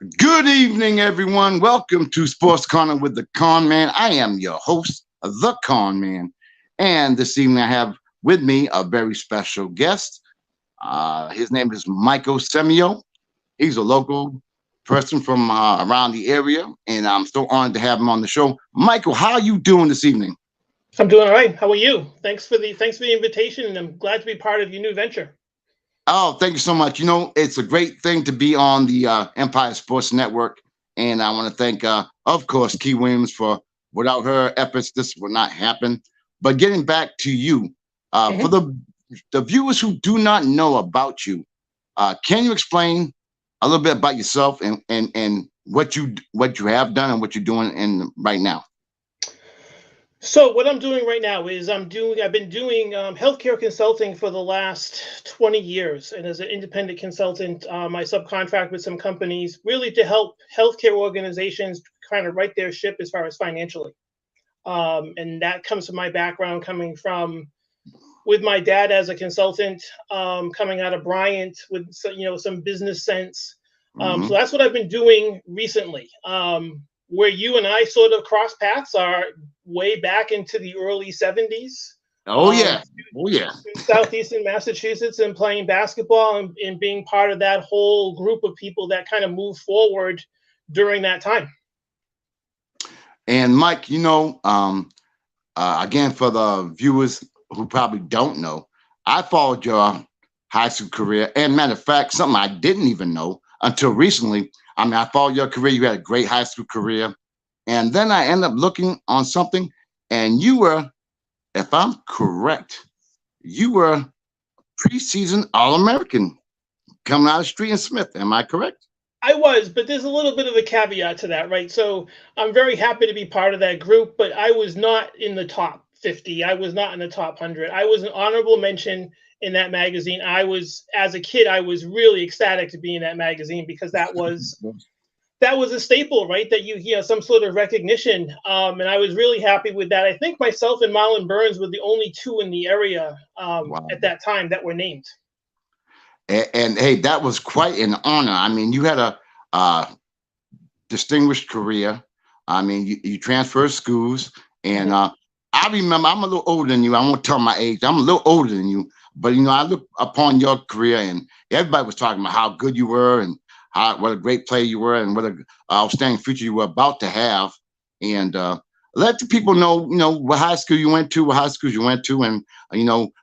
Good evening, everyone. Welcome to Sports Corner with the Con Man. I am your host, the Con Man. And this evening, I have with me a very special guest. His name is Michael Semio. He's a local person from around the area, and I'm so honored to have him on the show. Michael, how are you doing this evening? I'm doing all right. How are you? Thanks for the invitation, and I'm glad to be part of your new venture. Oh, thank you so much. It's a great thing to be on the Empire Sports Network. And I want to thank, of course, Key Williams for without her efforts, this would not happen. But getting back to you, for hmm the viewers who do not know about you, can you explain a little bit about yourself and what you have done and what you're doing in right now? So what I'm doing right now is I've been doing healthcare consulting for the last 20 years, and as an independent consultant, I subcontract with some companies really to help healthcare organizations kind of right their ship as far as financially. And that comes from my background, coming from with my dad as a consultant, coming out of Bryant with some business sense. So Hmm. that's what I've been doing recently. Where you and I sort of cross paths are way back into the early '70s, Oh yeah, oh yeah. through southeastern Massachusetts, and playing basketball and being part of that whole group of people that kind of moved forward during that time. And Mike, again, for the viewers who probably don't know, I followed your high school career. And matter of fact, something I didn't even know until recently. I mean, I followed your career. You had a great high school career. And then I ended up looking on something, and you were, if I'm correct, you were preseason All American coming out of Street and Smith. Am I correct? I was, but there's a little bit of a caveat to that, right? So I'm very happy to be part of that group, but I was not in the top 50. I was not in the top 100. I was an honorable mention in that magazine. As a kid, I was really ecstatic to be in that magazine because that was a staple, right? That some sort of recognition, and I was really happy with that. I think myself and Marlon Burns were the only two in the area Wow. at that time that were named. And hey, that was quite an honor. I mean, you had a uh, distinguished career. I mean, you transferred schools, and Mhm. I remember I'm a little older than you. I won't tell my age. I'm a little older than you, but I look upon your career, and everybody was talking about how good you were, and how what a great player you were, and what a outstanding future you were about to have. And let the people know, what high school you went to, what high schools you went to, and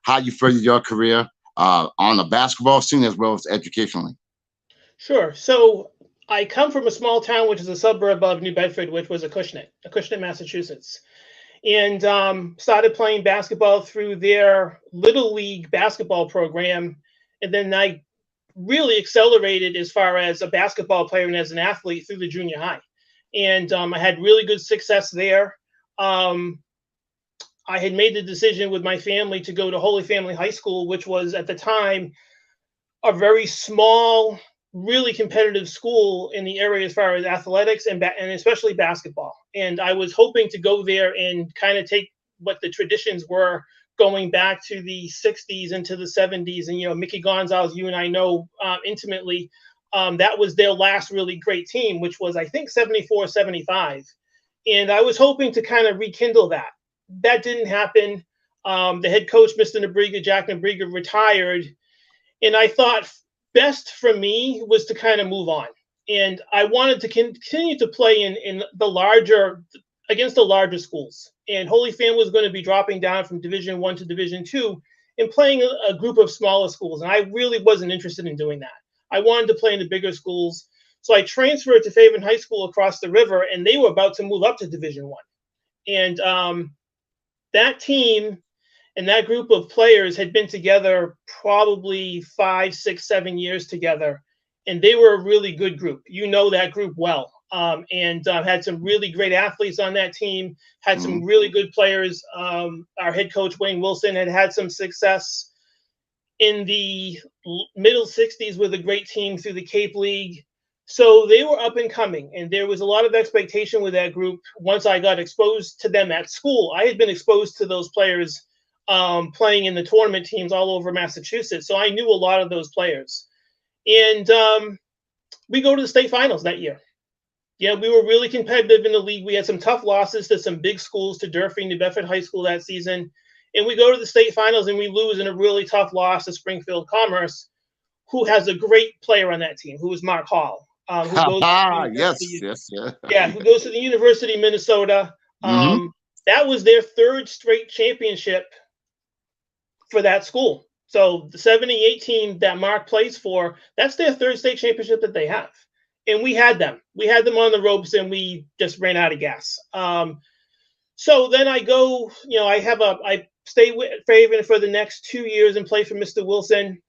how you furthered your career on the basketball scene as well as educationally. Sure. So I come from a small town, which is a suburb of New Bedford, which was Acushnet, Massachusetts, and started playing basketball through their little league basketball program, and then I really accelerated as far as a basketball player and as an athlete through the junior high, and I had really good success there. Um, I had made the decision with my family to go to Holy Family High School, which was at the time a very small, really competitive school in the area as far as athletics and especially basketball. And I was hoping to go there and kind of take what the traditions were going back to the '60s into the '70s. And Mickey Gonzalez, you and I know intimately. That was their last really great team, which was I think '74, '75. And I was hoping to kind of rekindle that. That didn't happen. The head coach, Mr. Nabriga, Jack Nabriga, retired, and I thought best for me was to kind of move on. And I wanted to continue to play in the larger against the larger schools. And Holy Family was going to be dropping down from Division One to Division Two and playing a group of smaller schools. And I really wasn't interested in doing that. I wanted to play in the bigger schools. So I transferred to Fairhaven High School across the river, and they were about to move up to Division One. And that team and that group of players had been together probably 5, 6, 7 years together, and they were a really good group. You know that group well, and had some really great athletes on that team. Had some Mhm. really good players. Our head coach Wayne Wilson had some success in the middle '60s with a great team through the Cape League. So they were up and coming, and there was a lot of expectation with that group. Once I got exposed to them at school, I had been exposed to those players playing in the tournament teams all over Massachusetts. So I knew a lot of those players. And We go to the state finals that year. Yeah, we were really competitive in the league. We had some tough losses to some big schools, to Durfee, New Bedford High School that season. And we go to the state finals and we lose in a really tough loss to Springfield Commerce, who has a great player on that team, who is Mark Hall, who goes to the Yes, University, yes, yeah. yeah, who goes to the University of Minnesota. Hmm. That was their third straight championship for that school. So the 78 team that Mark plays for, that's their third state championship that they have. And we had them. We had them on the ropes and we just ran out of gas. So then I go, I stay with Fairhaven for the next 2 years and play for Mr. Wilson.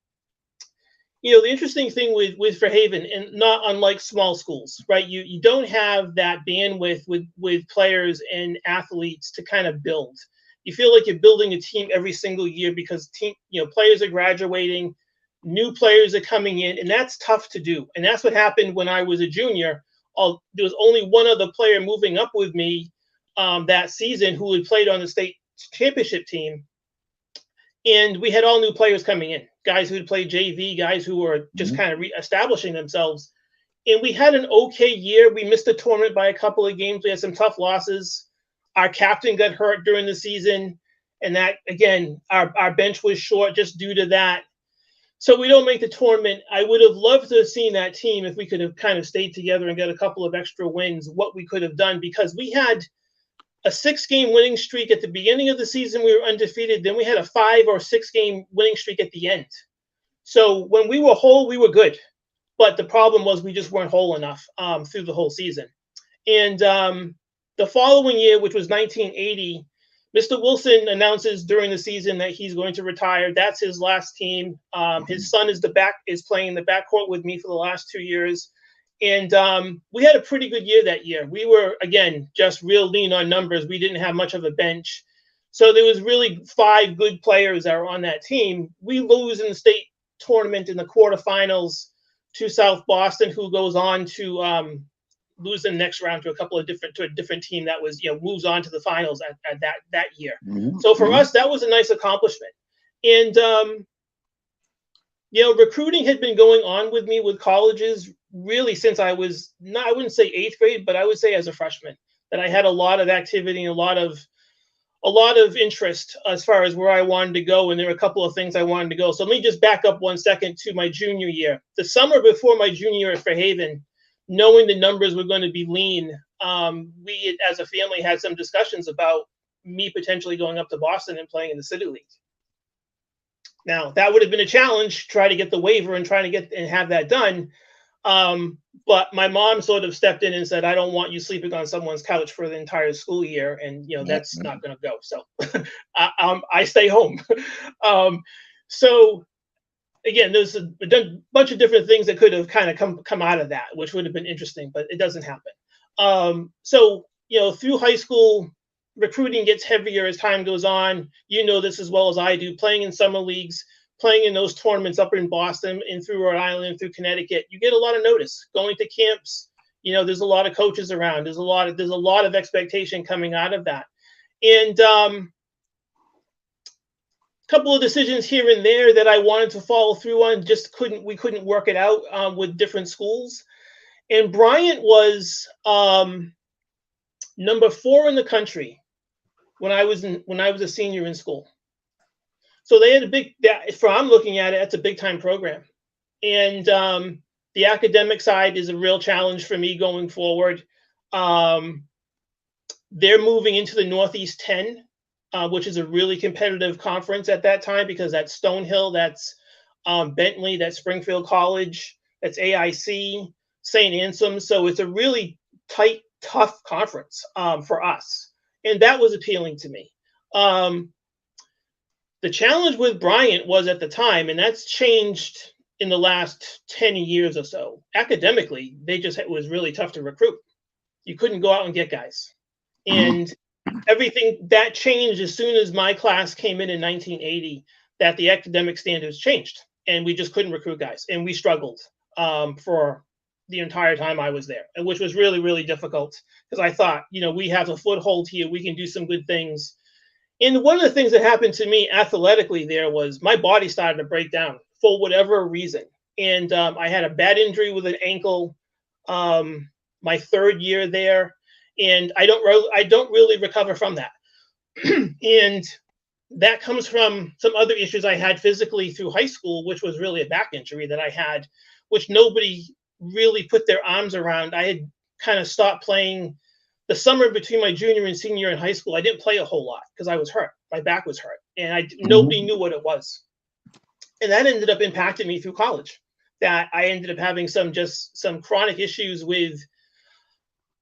The interesting thing with Fairhaven, and not unlike small schools, right? You don't have that bandwidth with players and athletes to kind of build. You feel like you're building a team every single year because players are graduating, new players are coming in, and that's tough to do. And that's what happened when I was a junior. There was only one other player moving up with me that season who had played on the state championship team. And we had all new players coming in, guys who had played JV, guys who were just kind of establishing themselves. And we had an okay year. We missed the tournament by a couple of games. We had some tough losses. Our captain got hurt during the season. And that, again, our bench was short just due to that. So we don't make the tournament. I would have loved to have seen that team if we could have kind of stayed together and got a couple of extra wins, what we could have done, because we had a 6-game winning streak at the beginning of the season. We were undefeated. Then we had a 5 or 6-game winning streak at the end. So when we were whole, we were good. But the problem was we just weren't whole enough through the whole season. And the following year, which was 1980, Mr. Wilson announces during the season that he's going to retire. That's his last team. His son is playing the backcourt with me for the last 2 years. And we had a pretty good year that year. We were, again, just real lean on numbers. We didn't have much of a bench. So there was really 5 good players that were on that team. We lose in the state tournament in the quarterfinals to South Boston, who goes on to lose in the next round to a different team that was, moves on to the finals at that year. So for us, that was a nice accomplishment. And, recruiting had been going on with me with colleges really since I was I wouldn't say 8th grade, but I would say as a freshman, that I had a lot of activity and a lot of interest as far as where I wanted to go. And there were a couple of things I wanted to go. So let me just back up 1 second to my junior year. The summer before my junior year at Fairhaven, knowing the numbers were going to be lean, we as a family had some discussions about me potentially going up to Boston and playing in the City League. Now, that would have been a challenge, try to get the waiver and trying to get and have that done. But my mom sort of stepped in and said, I don't want you sleeping on someone's couch for the entire school year. And, that's not going to go. So I stay home. So again, there's a bunch of different things that could have kind of come out of that, which would have been interesting, but it doesn't happen. So, through high school, recruiting gets heavier as time goes on. This as well as I do, playing in summer leagues, playing in those tournaments up in Boston and through Rhode Island and through Connecticut. You get a lot of notice going to camps. There's a lot of coaches around. There's a lot of expectation coming out of that. And a couple of decisions here and there that I wanted to follow through on, we couldn't work it out with different schools. And Bryant was number 4 in the country when I was a senior in school. So they had I'm looking at it, it's a big time program. And the academic side is a real challenge for me going forward. They're moving into the Northeast 10, which is a really competitive conference at that time, because that's Stonehill, that's Bentley, that's Springfield College, that's AIC, St. Anselm's. So it's a really tight, tough conference for us. And that was appealing to me. The challenge with Bryant was at the time, and that's changed in the last 10 years or so. Academically, it was really tough to recruit. You couldn't go out and get guys. And everything that changed as soon as my class came in 1980, that the academic standards changed and we just couldn't recruit guys. And we struggled for the entire time I was there, which was really, really difficult, because I thought, we have a foothold here. We can do some good things. And one of the things that happened to me athletically there was my body started to break down for whatever reason. and I had a bad injury with an ankle my third year there, and I don't really recover from that. And that comes from some other issues I had physically through high school, which was really a back injury that I had, which nobody really put their arms around. I had kind of stopped playing the summer between my junior and senior year in high school. I didn't play a whole lot because I was hurt. My back was hurt, and nobody knew what it was. And that ended up impacting me through college. That I ended up having some chronic issues with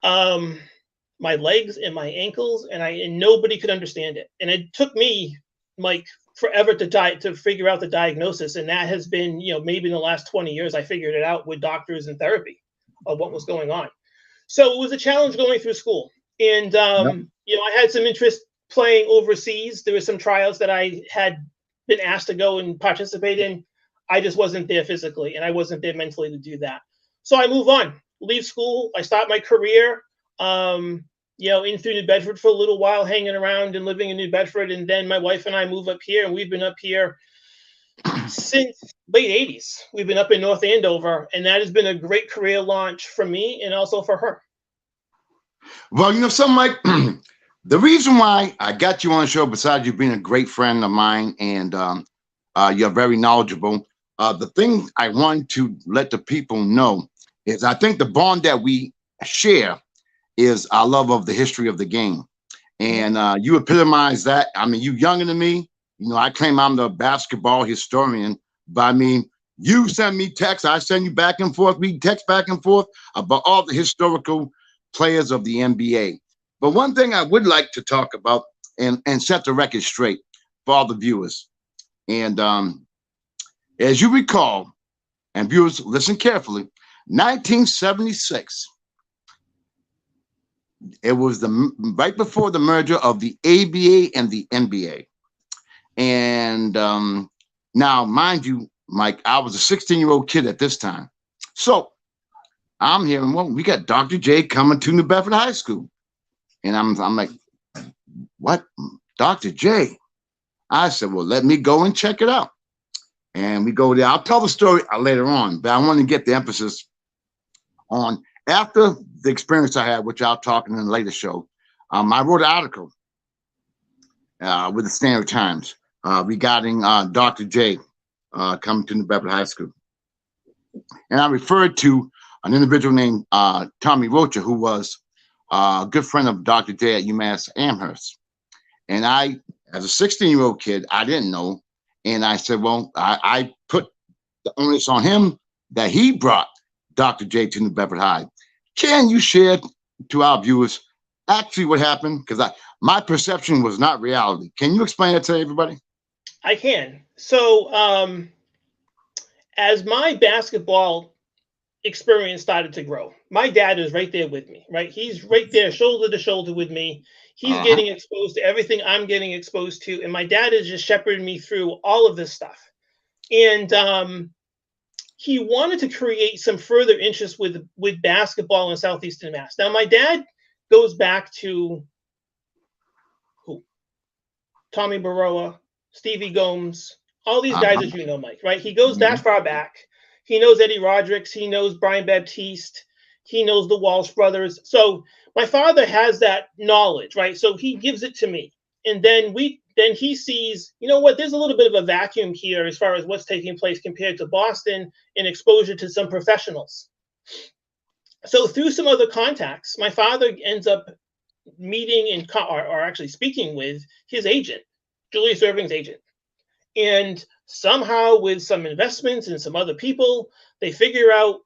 my legs and my ankles, and nobody could understand it. And it took me, Mike, forever to figure out the diagnosis. And that has been, maybe in the last 20 years, I figured it out with doctors and therapy of what was going on. So it was a challenge going through school. And, I had some interest playing overseas. There were some trials that I had been asked to go and participate in. I just wasn't there physically, and I wasn't there mentally to do that. So I move on, leave school. I start my career, in through New Bedford for a little while, hanging around and living in New Bedford. And then my wife and I move up here, and we've been up here since late 80s. We've been up in North Andover, and that has been a great career launch for me and also for her. Well, something like the reason why I got you on the show, besides you being a great friend of mine and you're very knowledgeable, the thing I want to let the people know is I think the bond that we share is our love of the history of the game. And you epitomize that. I mean, you younger than me. I claim I'm the basketball historian, but I mean, you send me texts, I send you back and forth. We text back and forth about all the historical players of the NBA. But one thing I would like to talk about and set the record straight for all the viewers. And as you recall, and viewers, listen carefully, 1976, it was right before the merger of the ABA and the NBA. And now, mind you, Mike, I was a 16-year-old kid at this time. So I'm hearing, well, we got Dr. J coming to New Bedford High School. And I'm like, what? Dr. J? I said, well, let me go and check it out. And we go there. I'll tell the story later on, but I want to get the emphasis on after the experience I had, which I'll talk in a later show. I wrote an article with the Standard Times regarding Dr. J coming to New Bedford High School. And I referred to an individual named Tommy Rocha, who was a good friend of Dr. J at UMass Amherst. And I, as a 16-year-old kid, I didn't know. And I said, well, I put the onus on him that he brought Dr. J to New Bedford High. Can you share to our viewers actually what happened? Because my perception was not reality. Can you explain it to everybody? I can. So as my basketball experience started to grow, my dad is right there with me, right? He's right there shoulder to shoulder with me. He's getting exposed to everything I'm getting exposed to. And my dad is just shepherding me through all of this stuff. And he wanted to create some further interest with basketball in Southeastern Mass. Now, my dad goes back to who? Tommy Baroa, Stevie Gomes, all these guys that you know, Mike, right? He goes that far back. He knows Eddie Rodericks. He knows Brian Baptiste. He knows the Walsh brothers. So my father has that knowledge, right? So he gives it to me. And then he sees, you know what, there's a little bit of a vacuum here as far as what's taking place compared to Boston and exposure to some professionals. So through some other contacts, my father ends up meeting or actually speaking with his agent, Julius Erving's agent. And somehow with some investments and some other people, they figure out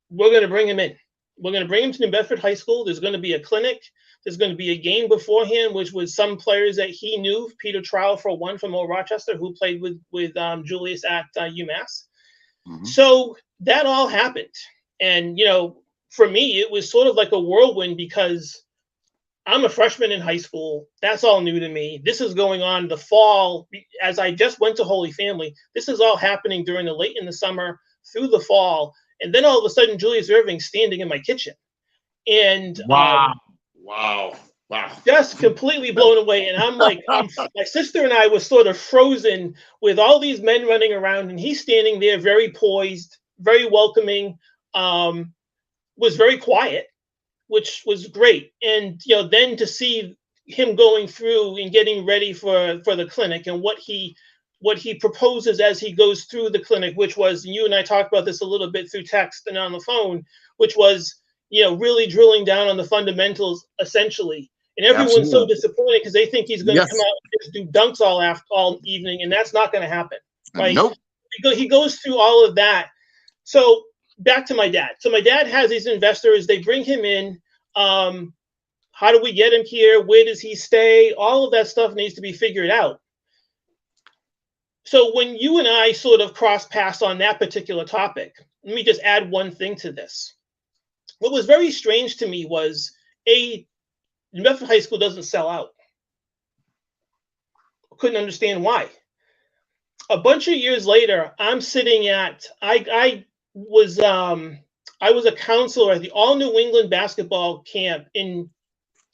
we're going to bring him in. We're going to bring him to New Bedford High School. There's going to be a clinic. There's going to be a game beforehand, which was some players that he knew. Peter Trowell, for one, from Old Rochester, who played with Julius at UMass. So that all happened. And, for me, it was sort of like a whirlwind because I'm a freshman in high school. That's all new to me. This is going on the fall. As I just went to Holy Family, this is all happening during the late in the summer through the fall. And then all of a sudden, Julius Erving standing in my kitchen. And Wow. Just completely blown away. And I'm like, my sister and I was sort of frozen with all these men running around, and he's standing there very poised, very welcoming, was very quiet, which was great. And then to see him going through and getting ready for the clinic, and what he proposes as he goes through the clinic, which was, and you and I talked about this a little bit through text and on the phone, which was really drilling down on the fundamentals essentially. And everyone's so Absolutely. disappointed because they think he's going to come Yes. out and just do dunks all evening, and that's not going to happen, right? Nope. He goes through all of that. So back to my dad. So my dad has these investors. They bring him in. How do we get him here? Where does he stay? All of that stuff needs to be figured out. So when you and I sort of cross paths on that particular topic, let me just add one thing to this. What was very strange to me was New Bedford High School doesn't sell out. Couldn't understand why. A bunch of years later, I'm sitting at I was a counselor at the All New England basketball camp in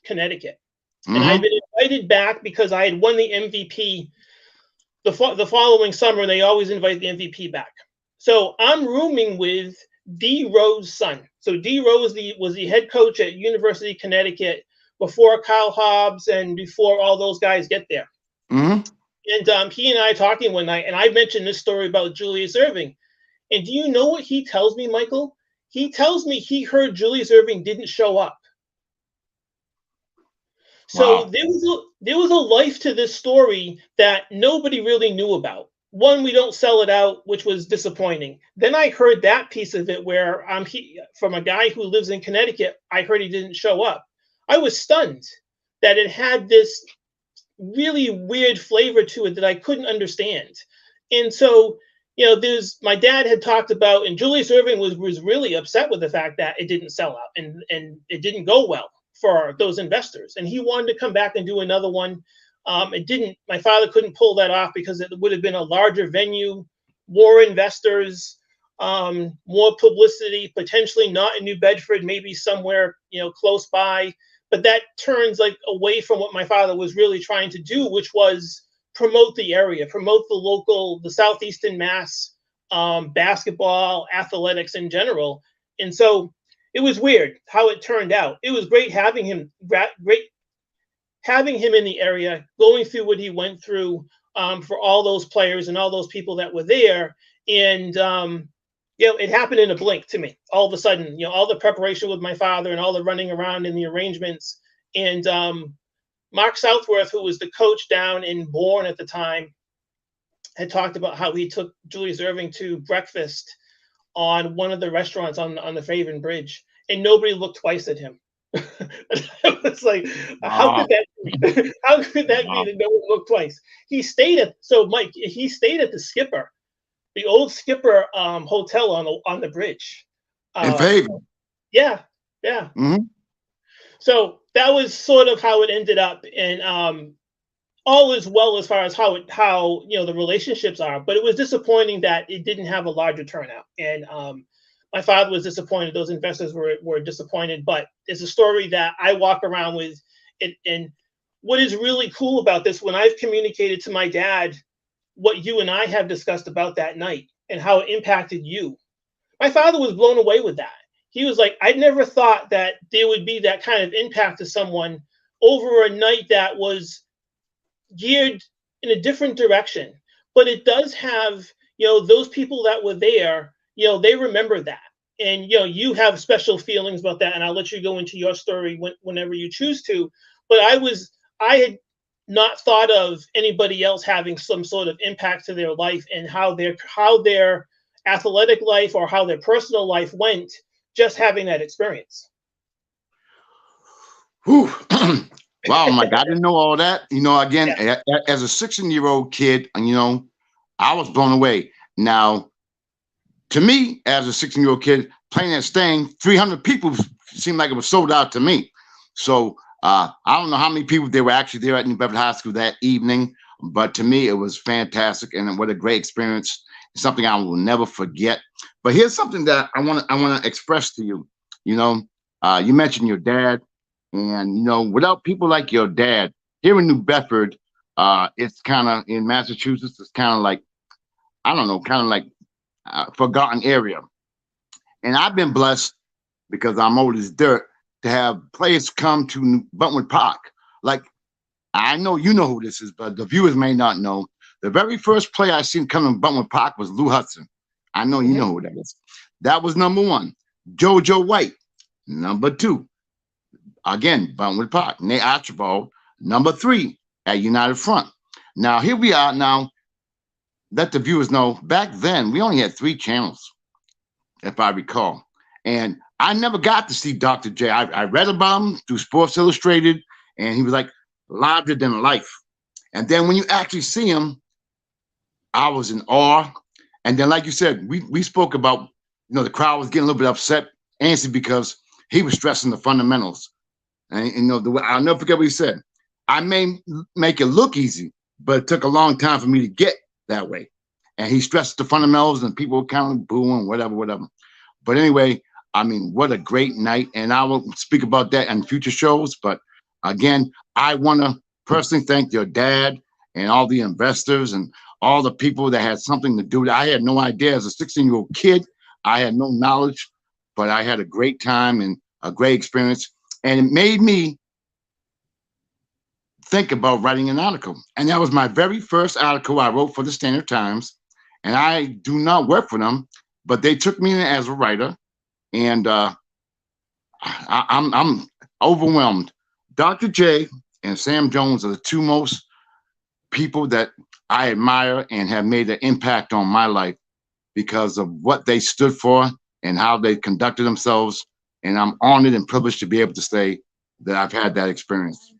Connecticut, and I'd been invited back because I had won the MVP the following summer, and they always invite the MVP back. So I'm rooming with D. Rose's son. So D. Rose was the head coach at University of Connecticut before Kyle Hobbs and before all those guys get there. And he and I talking one night, and I mentioned this story about Julius Erving. And do you know what he tells me, Michael? He tells me he heard Julius Erving didn't show up. So wow. There was a life to this story that nobody really knew about. One, we don't sell it out, which was disappointing. Then I heard that piece of it where from a guy who lives in Connecticut, I heard he didn't show up. I was stunned that it had this really weird flavor to it that I couldn't understand. And so, my dad had talked about, and Julius Erving was really upset with the fact that it didn't sell out and it didn't go well for those investors. And he wanted to come back and do another one. It didn't. My father couldn't pull that off because it would have been a larger venue, more investors, more publicity, potentially not in New Bedford, maybe somewhere close by. But that turns away from what my father was really trying to do, which was promote the area, promote the Southeastern Mass basketball, athletics in general. And so it was weird how it turned out. It was great having him in the area, going through what he went through for all those players and all those people that were there. And it happened in a blink to me. All of a sudden, all the preparation with my father and all the running around and the arrangements. And Mark Southworth, who was the coach down in Bourne at the time, had talked about how he took Julius Erving to breakfast on one of the restaurants on the Faven Bridge, and nobody looked twice at him. I was like, how could that be? How could that be that no one looked twice? He stayed at the Skipper, the old Skipper hotel on the bridge. In Faven. Yeah. Mm-hmm. So that was sort of how it ended up, and all is well as far as how the relationships are. But it was disappointing that it didn't have a larger turnout, and my father was disappointed. Those investors were disappointed. But it's a story that I walk around with. And what is really cool about this, when I've communicated to my dad what you and I have discussed about that night and how it impacted you, my father was blown away with that. He was like, I never thought that there would be that kind of impact to someone over a night that was geared in a different direction. But it does have, those people that were there, they remember that. And, you have special feelings about that. And I'll let you go into your story whenever you choose to. But I had not thought of anybody else having some sort of impact to their life and how their athletic life or how their personal life went, just having that experience. Whew. Wow, Mike, I didn't know all that. Again, as a 16-year-old kid, I was blown away. Now, to me, as a 16-year-old kid, playing that thing, 300 people seemed like it was sold out to me. So I don't know how many people there were actually there at New Bedford High School that evening, but to me, it was fantastic, and what a great experience. Something I will never forget. But here's something that I want to express to you. You mentioned your dad, and without people like your dad here in New Bedford, it's kind of in Massachusetts. It's kind of like, I don't know, kind of like a forgotten area. And I've been blessed because I'm old as dirt to have players come to Buttonwood Park. Like, I know you know who this is, but the viewers may not know. The very first player I seen come to Buttonwood Park was Lou Hudson. I know you Hmm. know who that is. That was number one. JoJo White, number two. Again, Buttonwood Park. Nate Archibald, number three at United Front. Now, here we are now. Let the viewers know, back then, we only had 3 channels, if I recall. And I never got to see Dr. J. I read about him through Sports Illustrated, and he was like larger than life. And then when you actually see him, I was in awe. And then, like you said, we spoke about, the crowd was getting a little bit upset, antsy, because he was stressing the fundamentals. And I'll never forget what he said. I may make it look easy, but it took a long time for me to get that way. And he stressed the fundamentals, and people were kind of booing, whatever. But anyway, I mean, what a great night. And I will speak about that in future shows. But again, I want to personally thank your dad and all the investors and all the people that had something to do with it. I had no idea. As a 16-year-old kid, I had no knowledge, but I had a great time and a great experience. And it made me think about writing an article. And that was my very first article I wrote for the Standard Times. And I do not work for them, but they took me in as a writer. And I'm overwhelmed. Dr. J and Sam Jones are the two most people that I admire and have made an impact on my life because of what they stood for and how they conducted themselves. And I'm honored and privileged to be able to say that I've had that experience.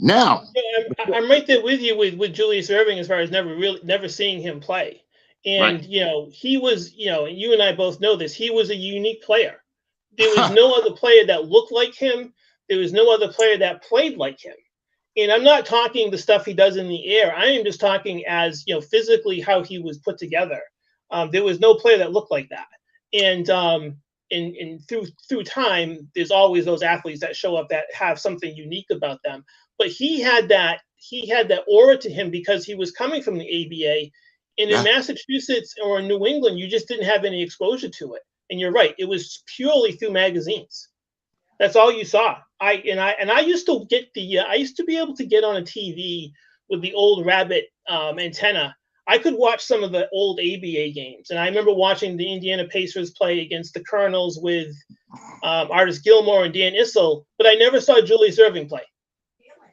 Now, Yeah, I'm right there with you with Julius Irving as far as never seeing him play. right. And he was, and you and I both know this, he was a unique player. There was no other player that looked like him. There was no other player that played like him. And I'm not talking the stuff he does in the air. I am just talking as, physically how he was put together. There was no player that looked like that. And through time, there's always those athletes that show up that have something unique about them. But he had that aura to him because he was coming from the ABA. And in Yeah. Massachusetts or in New England, you just didn't have any exposure to it. And you're right, it was purely through magazines. That's all you saw. I used to I used to be able to get on a TV with the old rabbit antenna. I could watch some of the old ABA games, and I remember watching the Indiana Pacers play against the Colonels with Artis Gilmore and Dan Issel, but I never saw Julius Irving play.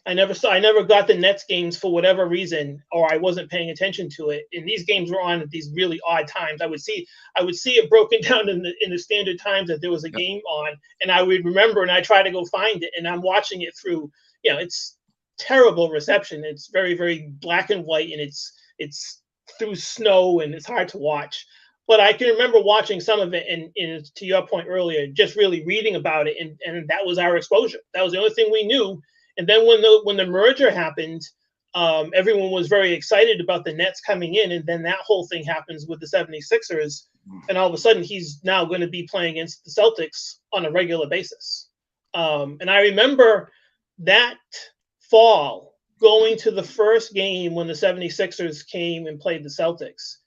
I never got the Nets games for whatever reason, or I wasn't paying attention to it. And these games were on at these really odd times. I would see it broken down in the Standard Times that there was a game on, and I would remember, and I try to go find it, and I'm watching it through. It's terrible reception. It's very, very black and white, and it's through snow, and it's hard to watch. But I can remember watching some of it, and to your point earlier, just really reading about it, and that was our exposure. That was the only thing we knew. And then when the merger happened, everyone was very excited about the Nets coming in, and then that whole thing happens with the 76ers, and all of a sudden he's now going to be playing against the Celtics on a regular basis. And I remember that fall going to the first game when the 76ers came and played the Celtics.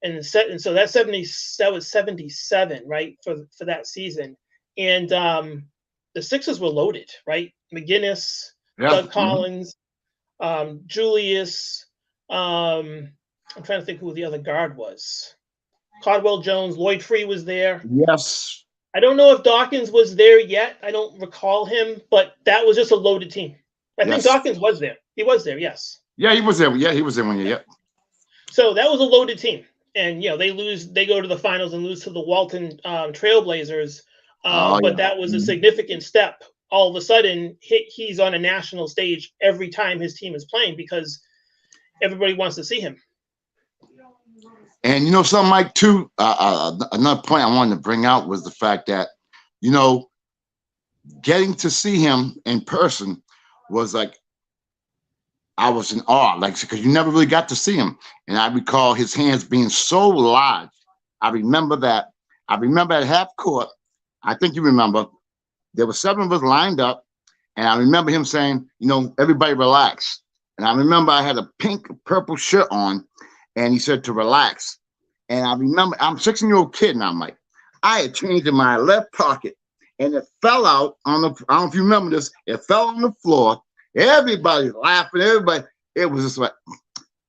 And so that was 77, right, for that season. And the Sixers were loaded, right? McGinnis, Doug Collins, Julius. I'm trying to think who the other guard was. Caldwell Jones, Lloyd Free was there. Yes. I don't know if Dawkins was there yet. I don't recall him, but that was just a loaded team. I think Dawkins was there. He was there, yes. Yeah, he was there. Yeah, he was there one year. Yeah. So that was a loaded team. And, they go to the finals and lose to the Walton Trailblazers. But that was a significant step. All of a sudden, he's on a national stage every time his team is playing because everybody wants to see him. And something, Mike, too, another point I wanted to bring out was the fact that, getting to see him in person was like, I was in awe, because you never really got to see him. And I recall his hands being so large. I remember that. I remember at half court, I think you remember, there were 7 of us lined up, and I remember him saying, everybody relax. And I remember I had a purple shirt on, and he said to relax. And I remember, I'm a 16-year-old kid now, Mike. I had changed in my left pocket, and it fell out on the. I don't know if you remember this. It fell on the floor. Everybody laughing. Everybody. It was just like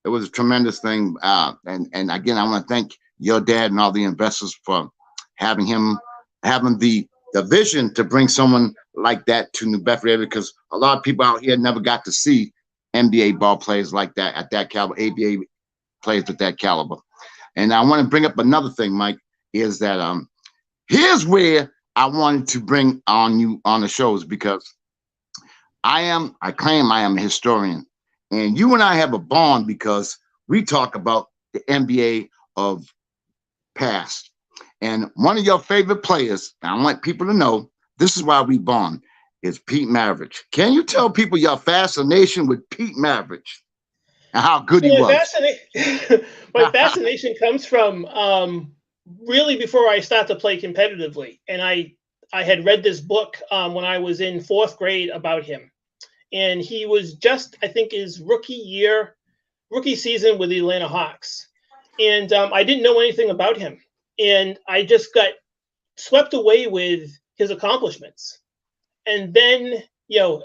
it was a tremendous thing. And again, I want to thank your dad and all the investors for having the vision to bring someone like that to New Bedford area, because a lot of people out here never got to see NBA ball players like that at that caliber, ABA players at that caliber. And I want to bring up another thing, Mike, is that here's where I wanted to bring on you on the shows, because I claim I am a historian, and you and I have a bond because we talk about the NBA of past. And one of your favorite players, and I want people to know, this is why we bond, is Pete Mavich. Can you tell people your fascination with Pete Mavich and how good he was? My fascination comes from really before I started to play competitively. And I had read this book when I was in 4th grade about him. And he was just, I think, his rookie season with the Atlanta Hawks. And I didn't know anything about him. And I just got swept away with his accomplishments. And then,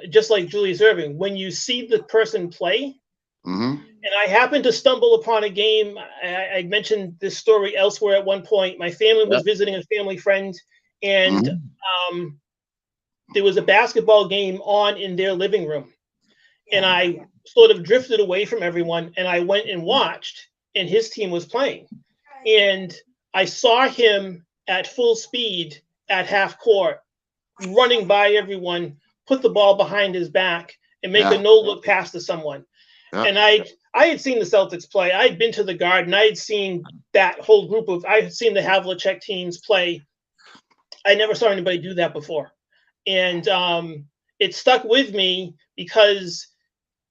just like Julius Erving, when you see the person play, and I happened to stumble upon a game. I mentioned this story elsewhere at one point. My family was visiting a family friend, and there was a basketball game on in their living room. And I sort of drifted away from everyone, and I went and watched, and his team was playing. And I saw him at full speed at half court, running by everyone, put the ball behind his back, and make a no-look pass to someone. And I had seen the Celtics play. I had been to the Garden. I had seen that whole group I had seen the Havlicek teams play. I never saw anybody do that before. And it stuck with me because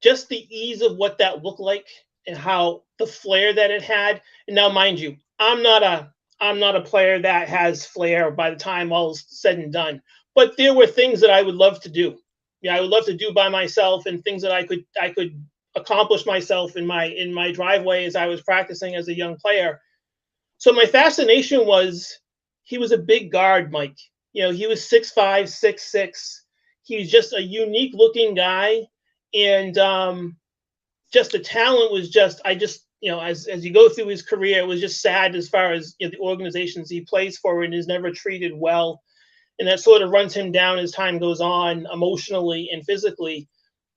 just the ease of what that looked like and how the flair that it had. And now, mind you, I'm not a player that has flair by the time all is said and done. But there were things that I would love to do. I would love to do by myself, and things that I could accomplish myself in my driveway as I was practicing as a young player. So my fascination was, he was a big guard, Mike. He was 6'5", 6'6". He was just a unique looking guy. And just the talent was just, as you go through his career, it was just sad as far as the organizations he plays for and is never treated well. And that sort of runs him down as time goes on, emotionally and physically.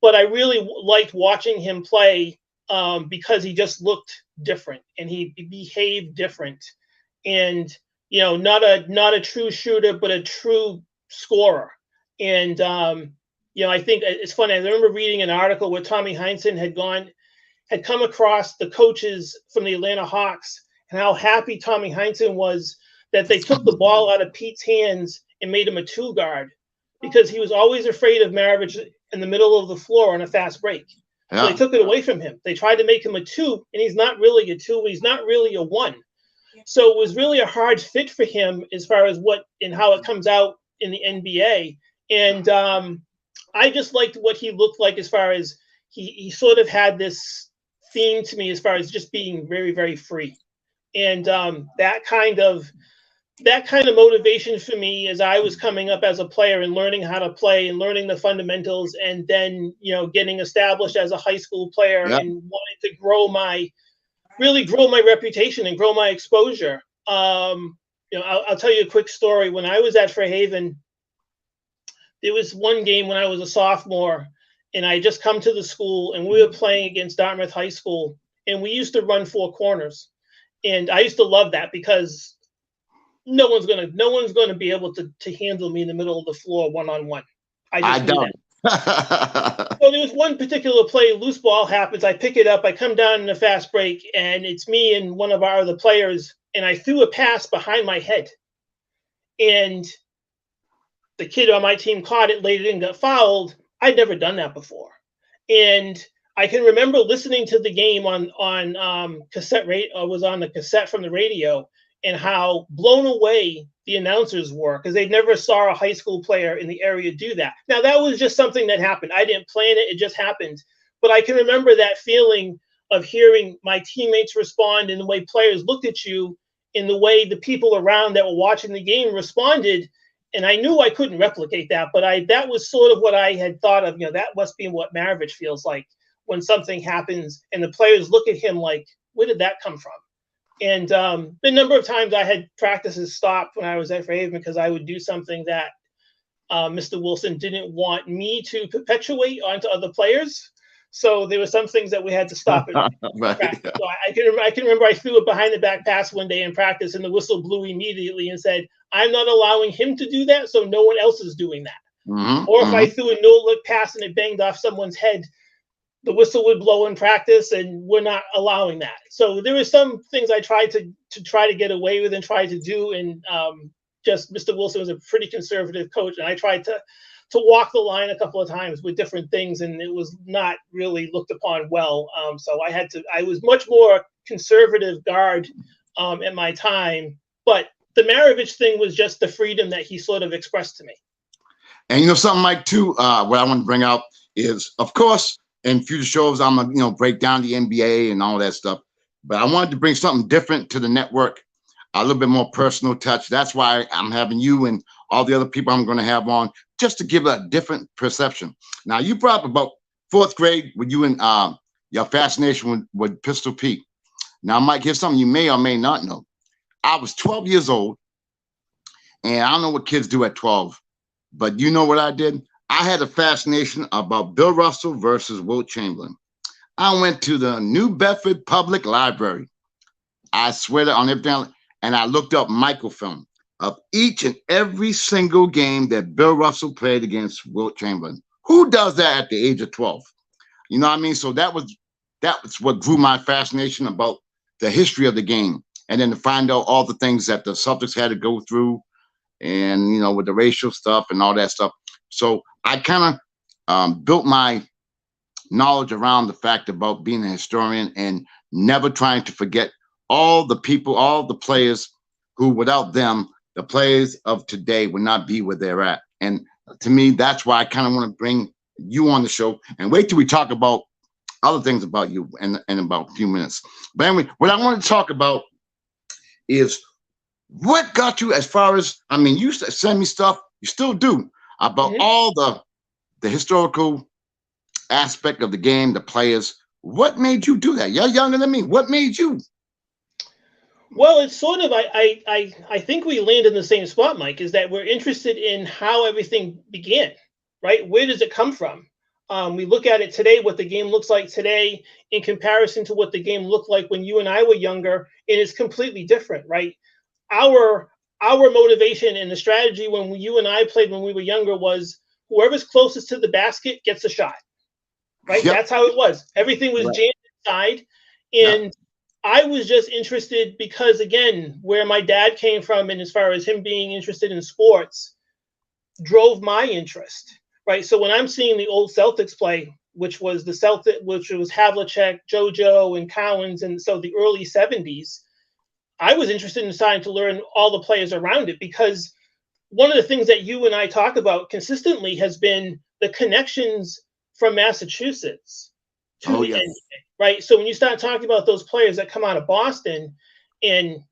But I really liked watching him play because he just looked different and he behaved different. And, not a true shooter, but a true scorer. And, I think it's funny. I remember reading an article where Tommy Heinsohn had come across the coaches from the Atlanta Hawks and how happy Tommy Heinsohn was that they took the ball out of Pete's hands and made him a 2 guard, because he was always afraid of Mavich in the middle of the floor on a fast break. So they took it away from him. They tried to make him a 2, and he's not really a 2. He's not really a 1. So it was really a hard fit for him as far as what and how it comes out in the NBA. And I just liked what he looked like as far as he sort of had this theme to me as far as just being very, very free. And that kind of motivation for me as I was coming up as a player and learning how to play and learning the fundamentals, and then, getting established as a high school player and wanting to really grow my reputation and grow my exposure. I'll tell you a quick story. When I was at Fairhaven, there was one game when I was a sophomore, and I just come to the school, and we were playing against Dartmouth High School, and we used to run 4 corners. And I used to love that because no one's gonna be able to handle me in the middle of the floor one-on-one. I don't. So there was one particular play, loose ball happens, I pick it up, I come down in a fast break, and it's me and one of our other players, and I threw a pass behind my head. And the kid on my team caught it, laid it in, got fouled. I'd never done that before. And I can remember listening to the game on cassette was on the cassette from the radio, and how blown away the announcers were, because they never saw a high school player in the area do that. Now, that was just something that happened. I didn't plan it. It just happened. But I can remember that feeling of hearing my teammates respond and the way players looked at you in the way the people around that were watching the game responded. And I knew I couldn't replicate that, but that was sort of what I had thought of. That must be what Mavich feels like when something happens and the players look at him like, where did that come from? And the number of times I had practices stopped when I was at Fairhaven because I would do something that Mr. Wilson didn't want me to perpetuate onto other players. So there were some things that we had to stop it. Right. So I can remember I threw a behind the back pass one day in practice, and the whistle blew immediately and said, "I'm not allowing him to do that, so no one else is doing that." Mm-hmm, Or if I threw a no look pass and it banged off someone's head, the whistle would blow in practice, and we're not allowing that. So there were some things I tried to get away with and try to do, and just Mr. Wilson was a pretty conservative coach, and I tried to walk the line a couple of times with different things, and it was not really looked upon well. So I was much more conservative guard at my time, but the Mavich thing was just the freedom that he sort of expressed to me. And something like too, what I want to bring out is, of course, in future shows, I'm gonna break down the NBA and all that stuff. But I wanted to bring something different to the network, a little bit more personal touch. That's why I'm having you and all the other people I'm going to have on, just to give a different perception. Now, you brought up about fourth grade with you and your fascination with Pistol Pete. Now, Mike, here's something you may or may not know. I was 12 years old, and I don't know what kids do at 12, but you know what I did? I had a fascination about Bill Russell versus Wilt Chamberlain. I went to the New Bedford Public Library. I swear that on everything, and I looked up microfilm of each and every single game that Bill Russell played against Wilt Chamberlain. Who does that at the age of 12? You know what I mean? So that was what grew my fascination about the history of the game. And then to find out all the things that the Celtics had to go through, and with the racial stuff and all that stuff. So I kind of built my knowledge around the fact about being a historian and never trying to forget all the people, all the players who, without them, the players of today would not be where they're at. And to me, that's why I kind of want to bring you on the show and wait till we talk about other things about you in about a few minutes. But anyway, what I want to talk about is what got you as far as, you used to send me stuff, you still do, about all the historical aspect of the game, the players. What made you do that? You're younger than me. What made you? Well, it's sort of, I think we land in the same spot, Mike, is that we're interested in how everything began, right? Where does it come from? We look at it today, what the game looks like today in comparison to what the game looked like when you and I were younger, and it's completely different, right? Our motivation and the strategy when you and I played when we were younger was whoever's closest to the basket gets a shot, right? Yep. That's how it was. Everything was jammed inside, and I was just interested because, again, where my dad came from and as far as him being interested in sports drove my interest, right? So when I'm seeing the old Celtics play, which was Havlicek, JoJo, and Cowens, and so the early 70s, I was interested in starting to learn all the players around it, because one of the things that you and I talk about consistently has been the connections from Massachusetts to the NBA, right? So when you start talking about those players that come out of Boston, and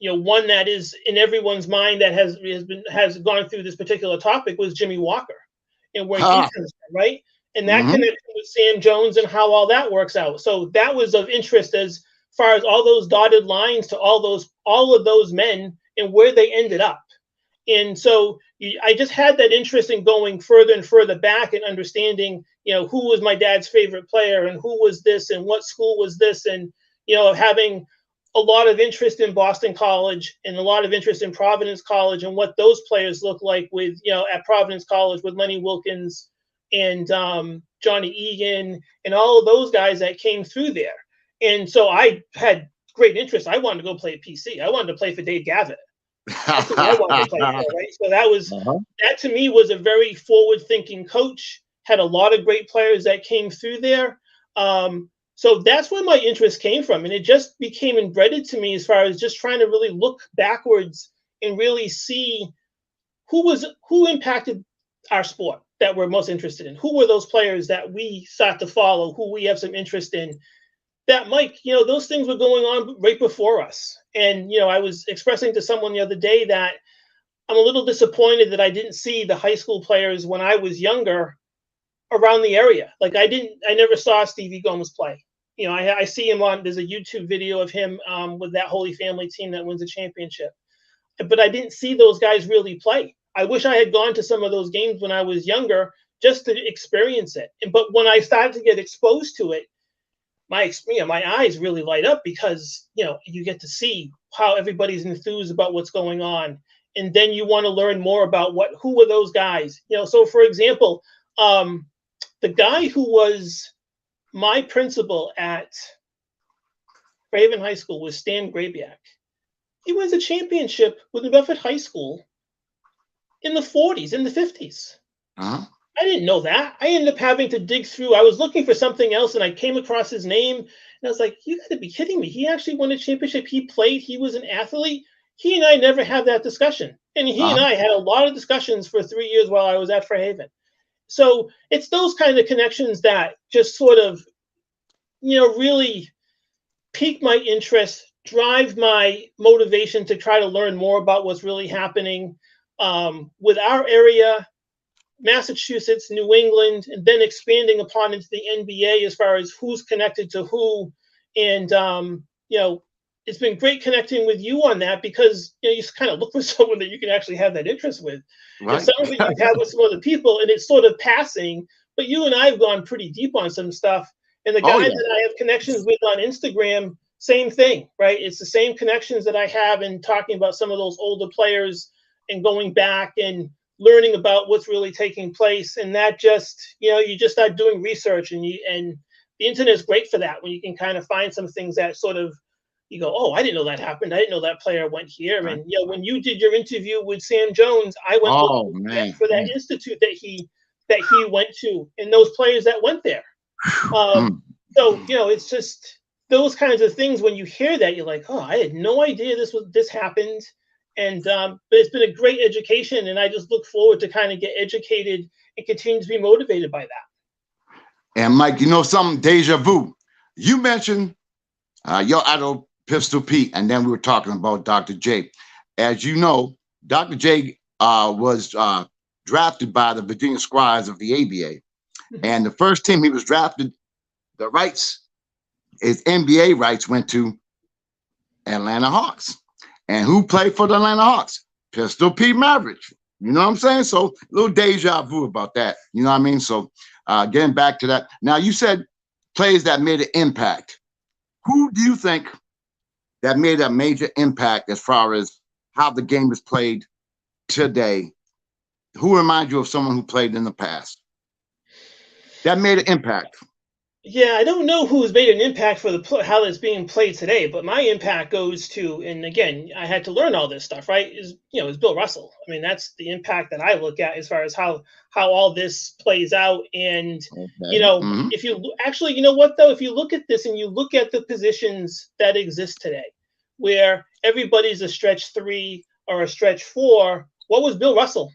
one that is in everyone's mind that has gone through this particular topic was Jimmy Walker, and where he comes from, right? And that connection with Sam Jones and how all that works out. So that was of interest as far as all those dotted lines to all of those men and where they ended up. And so I just had that interest in going further and further back and understanding, who was my dad's favorite player and who was this and what school was this, and, having a lot of interest in Boston College and a lot of interest in Providence College and what those players look like with, at Providence College with Lenny Wilkins and Johnny Egan and all of those guys that came through there. And so I had great interest. I wanted to go play at PC. I wanted to play for Dave Gavitt. That's what I wanted to play for, right? So that was that to me was a very forward-thinking coach. Had a lot of great players that came through there. So that's where my interest came from, and it just became embedded to me as far as just trying to really look backwards and really see who impacted our sport that we're most interested in. Who were those players that we start to follow? Who we have some interest in? That, Mike, those things were going on right before us. And, I was expressing to someone the other day that I'm a little disappointed that I didn't see the high school players when I was younger around the area. Like I never saw Stevie Gomez play. I see him there's a YouTube video of him with that Holy Family team that wins a championship. But I didn't see those guys really play. I wish I had gone to some of those games when I was younger just to experience it. But when I started to get exposed to it, my eyes really light up because you get to see how everybody's enthused about what's going on, and then you want to learn more about who were those guys. So for example, the guy who was my principal at Fairhaven High School was Stan Grabiak. He wins a championship with New Bedford High School in the 40s, in the 50s. Uh-huh. I didn't know that. I ended up having to dig through. I was looking for something else, and I came across his name, and I was like, you got to be kidding me. He actually won a championship. He played. He was an athlete. He and I never had that discussion. And he and I had a lot of discussions for 3 years while I was at Fairhaven. So it's those kind of connections that just sort of, really pique my interest, drive my motivation to try to learn more about what's really happening with our area, Massachusetts, New England, and then expanding upon into the NBA as far as who's connected to who. And, it's been great connecting with you on that because, you just kind of look for someone that you can actually have that interest with. Right. And some of it you've had with some other people, and it's sort of passing, but you and I have gone pretty deep on some stuff. And the guy that I have connections with on Instagram, same thing, right? It's the same connections that I have in talking about some of those older players and going back and learning about what's really taking place. And that just, you just start doing research, and the internet is great for that, when you can kind of find some things that sort of, you go, oh, I didn't know that happened. I didn't know that player went here. Right. And when you did your interview with Sam Jones, I went for that institute that he went to, and those players that went there. So it's just those kinds of things. When you hear that, you're like, oh, I had no idea this happened. And but it's been a great education, and I just look forward to kind of get educated and continue to be motivated by that. And Mike, something deja vu. You mentioned your idol Pistol Pete, and then we were talking about Dr. J. As you know, Dr. J was drafted by the Virginia Squires of the ABA, and the first team he was drafted, the rights, his NBA rights went to Atlanta Hawks. And who played for the Atlanta Hawks? Pistol Pete Mavich. You know what I'm saying? So a little deja vu about that. You know what I mean? So getting back to that. Now, you said players that made an impact. Who do you think that made a major impact as far as how the game is played today? Who reminds you of someone who played in the past that made an impact? Yeah, I don't know who's made an impact for how it's being played today, but my impact goes to, and again, I had to learn all this stuff, right? Is Bill Russell. I mean, that's the impact that I look at as far as how all this plays out. And if you actually, you know what though, if you look at this and you look at the positions that exist today, where everybody's a stretch 3 or a stretch 4, what was Bill Russell?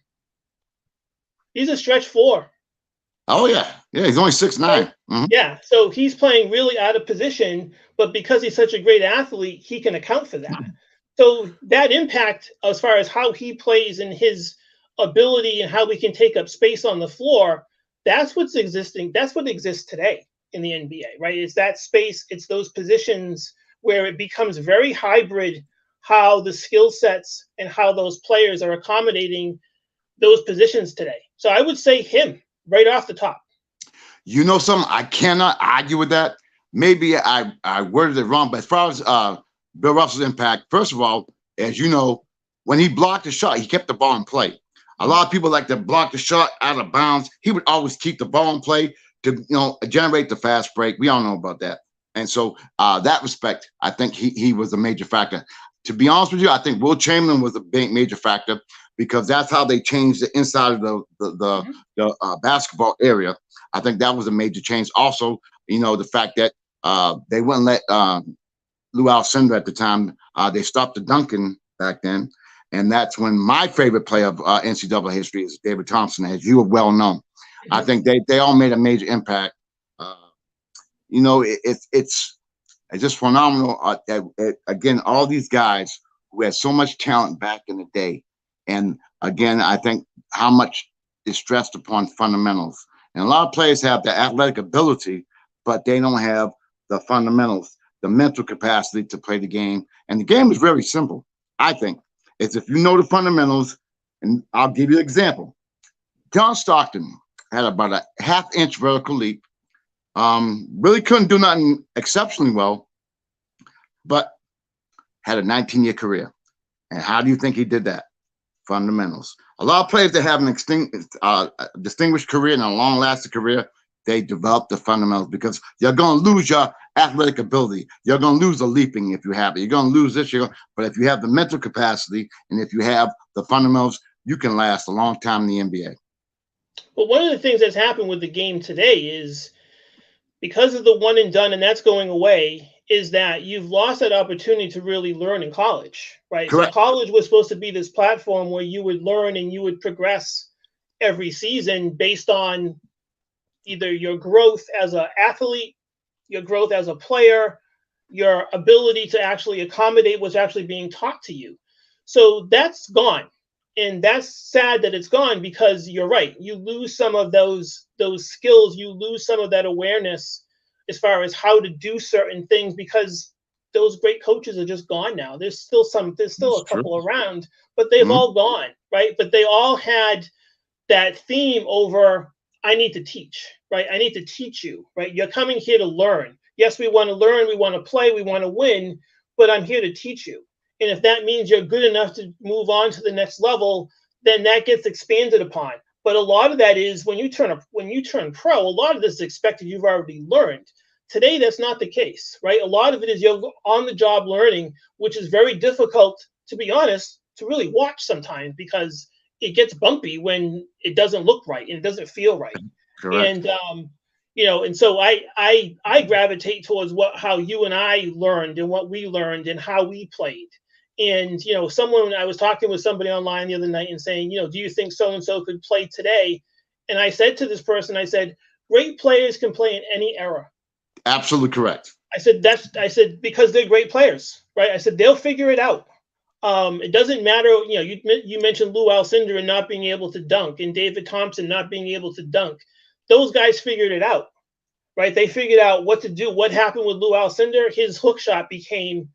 He's a stretch 4. Oh yeah, he's only 6'9". Mm-hmm. Yeah, so he's playing really out of position, but because he's such a great athlete, he can account for that. So that impact, as far as how he plays and his ability and how we can take up space on the floor, that's what's existing. That's what exists today in the NBA, right? It's that space. It's those positions where it becomes very hybrid, how the skill sets and how those players are accommodating those positions today. So I would say him. Right off the top. You know something? I cannot argue with that. Maybe I worded it wrong, but as far as Bill Russell's impact, first of all, as you know, when he blocked the shot, he kept the ball in play. A lot of people like to block the shot out of bounds. He would always keep the ball in play to generate the fast break. We all know about that. And so that respect, I think he was a major factor. To be honest with you, I think Will Chamberlain was a big major factor, because that's how they changed the inside of the basketball area. I think that was a major change. Also, the fact that they wouldn't let Lou Alcindor at the time, they stopped the dunking back then. And that's when my favorite player of NCAA history is David Thompson, as you are well known. I think they all made a major impact. It's It's just phenomenal. Again, all these guys who had so much talent back in the day, and again, I think how much is stressed upon fundamentals. And a lot of players have the athletic ability, but they don't have the fundamentals, the mental capacity to play the game. And the game is very simple, I think. It's if you know the fundamentals, and I'll give you an example. John Stockton had about a half-inch vertical leap. Really couldn't do nothing exceptionally well, but had a 19-year career. And how do you think he did that? Fundamentals. A lot of players that have a distinguished career and a long-lasting career, they develop the fundamentals because you're going to lose your athletic ability. You're going to lose the leaping if you have it. You're going to lose this. But if you have the mental capacity and if you have the fundamentals, you can last a long time in the NBA. Well, one of the things that's happened with the game today is because of the one and done, and that's going away, is that you've lost that opportunity to really learn in college, right? Correct. So college was supposed to be this platform where you would learn and you would progress every season based on either your growth as an athlete, your growth as a player, your ability to actually accommodate what's actually being taught to you. So that's gone. And that's sad that it's gone because you're right. You lose some of those skills. You lose some of that awareness as far as how to do certain things because those great coaches are just gone now. There's still a couple around, but they've all gone, right? But they all had that theme over, I need to teach, right? I need to teach you, right? You're coming here to learn. Yes, we want to learn, we want to play, we want to win, but I'm here to teach you. And if that means you're good enough to move on to the next level, then that gets expanded upon. But a lot of that is when you turn pro, a lot of this is expected you've already learned. Today, that's not the case, right? A lot of it is you're on the job learning, which is very difficult, to be honest, to really watch sometimes because it gets bumpy when it doesn't look right and it doesn't feel right. Correct. And and so I gravitate towards how you and I learned and what we learned and how we played. And I was talking with somebody online the other night and saying, do you think so and so could play today? And I said to this person, I said, great players can play in any era. Absolutely correct. I said because they're great players, right? I said they'll figure it out. It doesn't matter. You mentioned Lou Alcindor and not being able to dunk, and David Thompson not being able to dunk. Those guys figured it out, right? They figured out what to do. What happened with Lou Alcindor? His hook shot became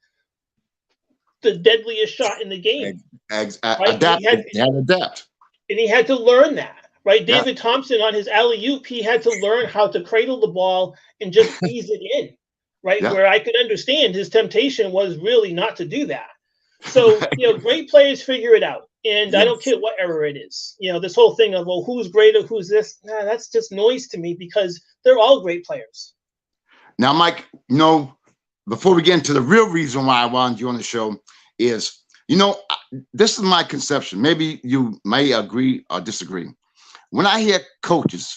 the deadliest shot in the game. Right? Adapt. He had to adapt. And he had to learn that, right? David Thompson on his alley-oop, he had to learn how to cradle the ball and just ease it in, right? Yeah. Where I could understand his temptation was really not to do that. So, great players figure it out. And yes. I don't care what era it is. This whole thing of, well, who's greater, who's this? Nah, that's just noise to me because they're all great players. Now, Mike, before we get into the real reason why I wanted you on the show is, this is my conception. Maybe you may agree or disagree. When I hear coaches,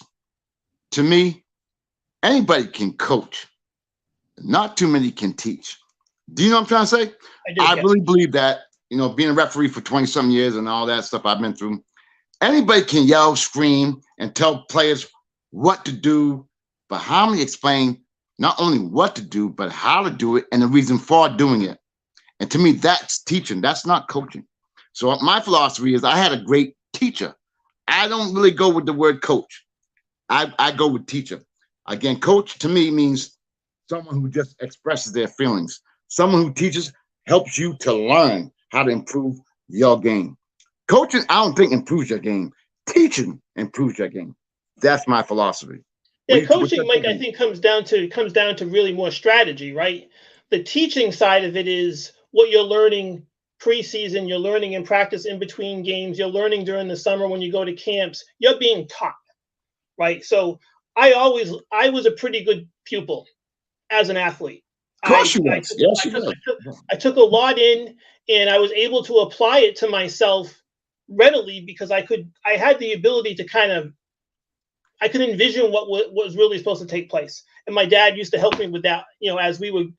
to me, anybody can coach. Not too many can teach. Do you know what I'm trying to say? I really believe that, being a referee for 20-something years and all that stuff I've been through, anybody can yell, scream, and tell players what to do, but how many explain not only what to do, but how to do it and the reason for doing it. And to me, that's teaching. That's not coaching. So my philosophy is I had a great teacher. I don't really go with the word coach. I go with teacher. Again, coach to me means someone who just expresses their feelings. Someone who teaches helps you to learn how to improve your game. Coaching, I don't think improves your game. Teaching improves your game. That's my philosophy. Yeah, coaching, Mike, I think comes down to really more strategy, right? The teaching side of it is what you're learning preseason, you're learning in practice in between games, you're learning during the summer when you go to camps, you're being taught, right? So I was a pretty good pupil as an athlete. Of course you was. Yes, you was. I took a lot in and I was able to apply it to myself readily because I had the ability to I could envision what was really supposed to take place. And my dad used to help me with that,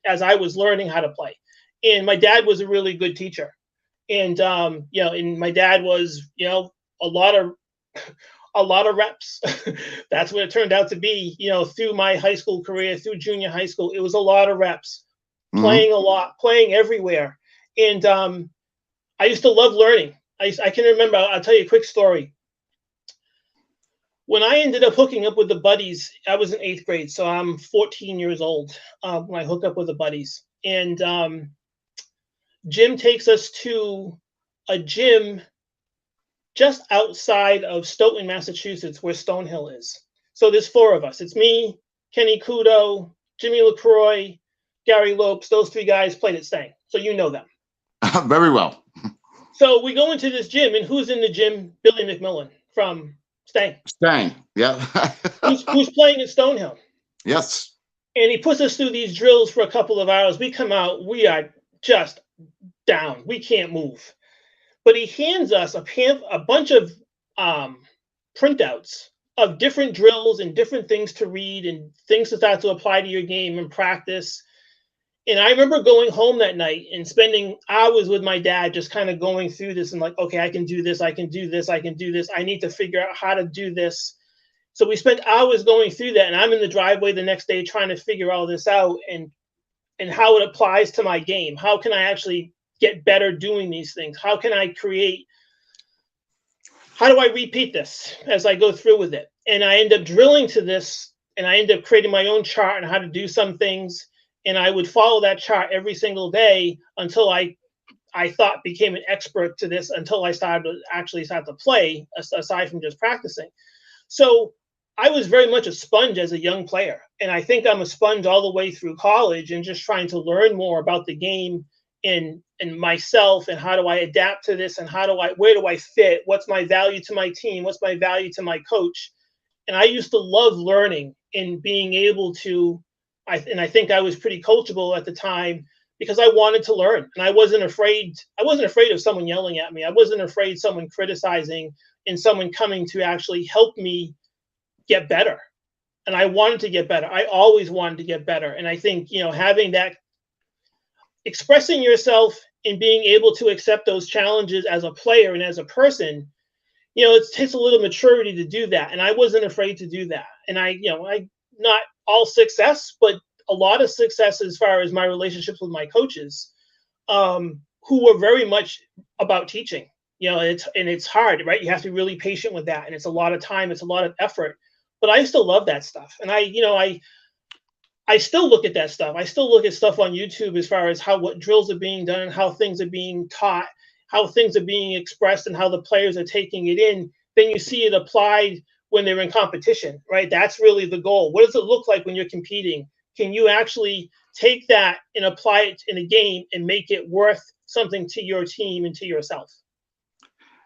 as I was learning how to play. And my dad was a really good teacher. And, and my dad was, a lot of reps. That's what it turned out to be, through my high school career, through junior high school. It was a lot of reps. Hmm. playing a lot, playing everywhere. And I used to love learning. I can remember, I'll tell you a quick story. When I ended up hooking up with the buddies, I was in eighth grade, so I'm 14 years old when I hook up with the buddies. And Jim takes us to a gym just outside of Stoughton, Massachusetts, where Stonehill is. So there's four of us. It's me, Kenny Kudo, Jimmy LaCroix, Gary Lopes. Those three guys played at Stang, so you know them. Very well. So we go into this gym, and who's in the gym? Billy McMillan from Stang, Stang. Yeah. who's playing at Stonehill. Yes. And he puts us through these drills for a couple of hours. We come out, we are just down. We can't move. But he hands us a bunch of printouts of different drills and different things to read and things to start to apply to your game and practice. And I remember going home that night and spending hours with my dad, just kind of going through this and like, okay, I can do this, I can do this, I can do this. I need to figure out how to do this. So we spent hours going through that, and I'm in the driveway the next day trying to figure all this out and how it applies to my game. How can I actually get better doing these things? How can I create? How do I repeat this as I go through with it? And I end up drilling to this, and I end up creating my own chart on how to do some things. And I would follow that chart every single day until I thought became an expert to this, until I started to actually start to play aside from just practicing. So I was very much a sponge as a young player. And I think I'm a sponge all the way through college and just trying to learn more about the game and myself and how do I adapt to this and where do I fit? What's my value to my team? What's my value to my coach? And I used to love learning and being able to, and I think I was pretty coachable at the time because I wanted to learn and I wasn't afraid of someone yelling at me. I wasn't afraid of someone criticizing and someone coming to actually help me get better. And I wanted to get better. I always wanted to get better. And I think, having that, expressing yourself and being able to accept those challenges as a player and as a person, it takes a little maturity to do that. And I wasn't afraid to do that. And I not all success, but a lot of success as far as my relationships with my coaches, who were very much about teaching. It's hard, right? You have to be really patient with that. And it's a lot of time, it's a lot of effort. But I still love that stuff. And I still look at that stuff. I still look at stuff on YouTube as far as what drills are being done and how things are being taught, how things are being expressed and how the players are taking it in. Then you see it applied when they're in competition, right? That's really the goal. What does it look like when you're competing? Can you actually take that and apply it in a game and make it worth something to your team and to yourself?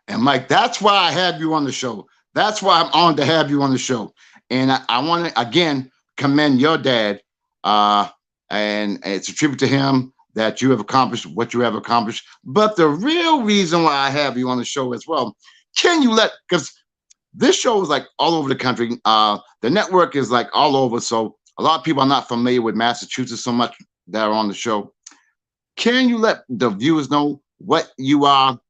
And Mike, that's why I have you on the show. That's why I'm honored to have you on the show. And I want to, again, commend your dad. And it's a tribute to him that you have accomplished what you have accomplished. But the real reason why I have you on the show as well, because this show is like all over the country. The network is like all over. So a lot of people are not familiar with Massachusetts so much that are on the show. Can you let the viewers know what you are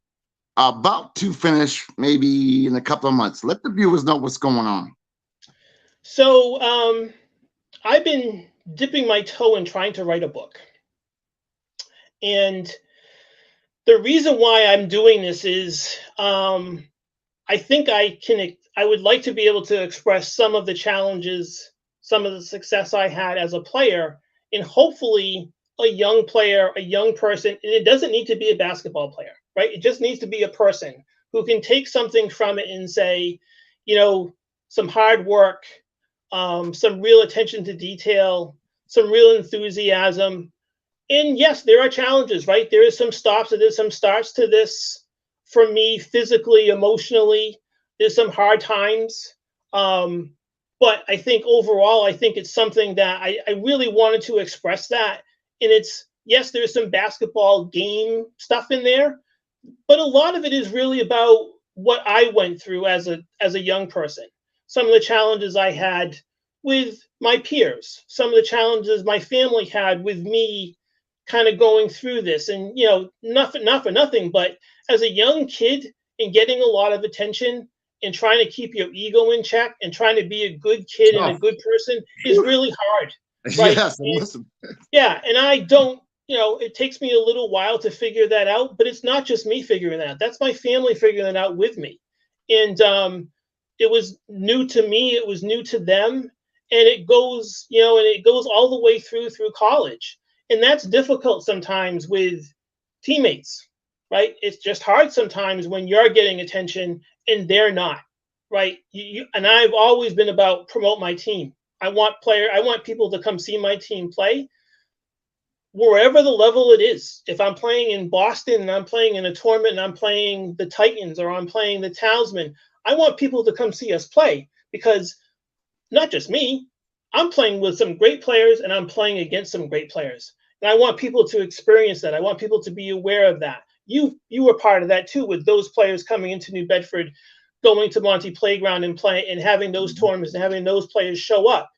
about to finish maybe in a couple of months? Let the viewers know what's going on. So I've been dipping my toe in trying to write a book. And the reason why I'm doing this is I think I would like to be able to express some of the challenges, some of the success I had as a player, and hopefully a young player, a young person, and it doesn't need to be a basketball player, right? It just needs to be a person who can take something from it and say, some hard work, some real attention to detail, some real enthusiasm. And yes, there are challenges, right? There is some stops, and there's some starts to this for me physically, emotionally. There's some hard times. But I think overall, I think it's something that I really wanted to express that. And yes, there's some basketball game stuff in there, but a lot of it is really about what I went through as a young person. Some of the challenges I had with my peers, some of the challenges my family had with me kind of going through this. And, not for nothing, but as a young kid and getting a lot of attention and trying to keep your ego in check and trying to be a good kid and a good person is really hard. Right. Yes. Yeah. And I don't it takes me a little while to figure that out, but it's not just me figuring that out. That's my family figuring it out with me. And it was new to me, it was new to them, and it goes all the way through college. And that's difficult sometimes with teammates, right? It's just hard sometimes when you're getting attention and they're not, right? And I've always been about promote my team. I want people to come see my team play wherever the level it is. If I'm playing in Boston and I'm playing in a tournament and I'm playing the Titans or I'm playing the Townsmen, I want people to come see us play, because not just me, I'm playing with some great players and I'm playing against some great players. And I want people to experience that. I want people to be aware of that. You were part of that too, with those players coming into New Bedford, going to Monty Playground and playing and having those tournaments and having those players show up.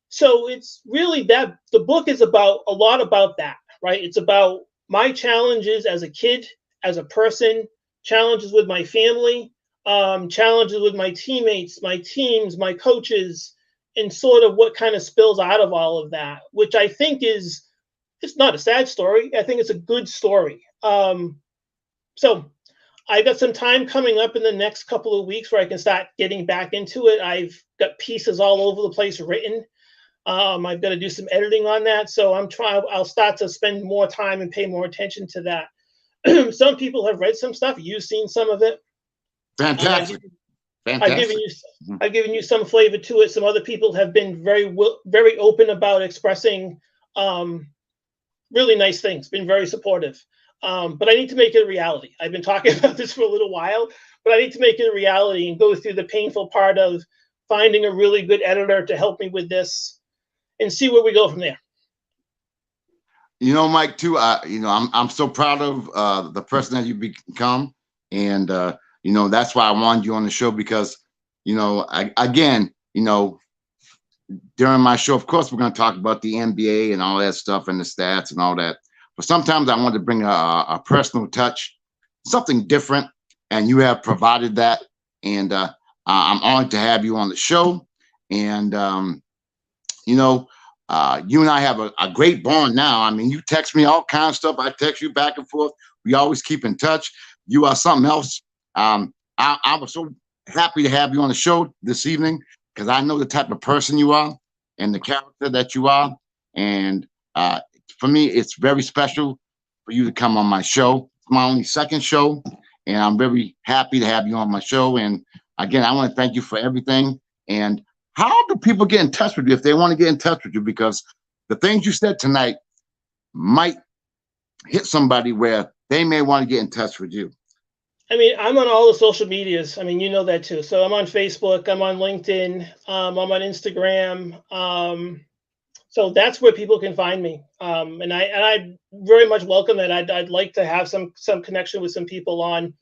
So it's really that the book is about a lot about that, right? It's about my challenges as a kid, as a person, challenges with my family, challenges with my teammates, my teams, my coaches, and sort of what kind of spills out of all of that, which I think it's not a sad story. I think it's a good story. So I got some time coming up in the next couple of weeks where I can start getting back into it. I've got pieces all over the place written. I've got to do some editing on that. So I'll start to spend more time and pay more attention to that. Some people have read some stuff. You've seen some of it. Fantastic. I've given you some flavor to it. Some other people have been very open about expressing really nice things, been very supportive. But I need to make it a reality. I've been talking about this for a little while, but I need to make it a reality and go through the painful part of finding a really good editor to help me with this and see where we go from there. Mike, too, I'm so proud of the person that you become. And, that's why I wanted you on the show, because, again, during my show, of course, we're going to talk about the NBA and all that stuff and the stats and all that. But sometimes I want to bring a personal touch, something different. And you have provided that. And I'm honored to have you on the show. And, you and I have a great bond now. I mean, you text me all kinds of stuff. I text you back and forth. We always keep in touch. You are something else. I was so happy to have you on the show this evening, because I know the type of person you are and the character that you are. And for me, it's very special for you to come on my show. It's my only second show, and I'm very happy to have you on my show. And again, I want to thank you for everything. And how do people get in touch with you if they want to get in touch with you? Because the things you said tonight might hit somebody where they may want to get in touch with you. I mean, I'm on all the social medias. I mean, you know that too. So I'm on Facebook, I'm on LinkedIn, I'm on Instagram. So that's where people can find me. And I very much welcome that. I'd like to have some connection with some people on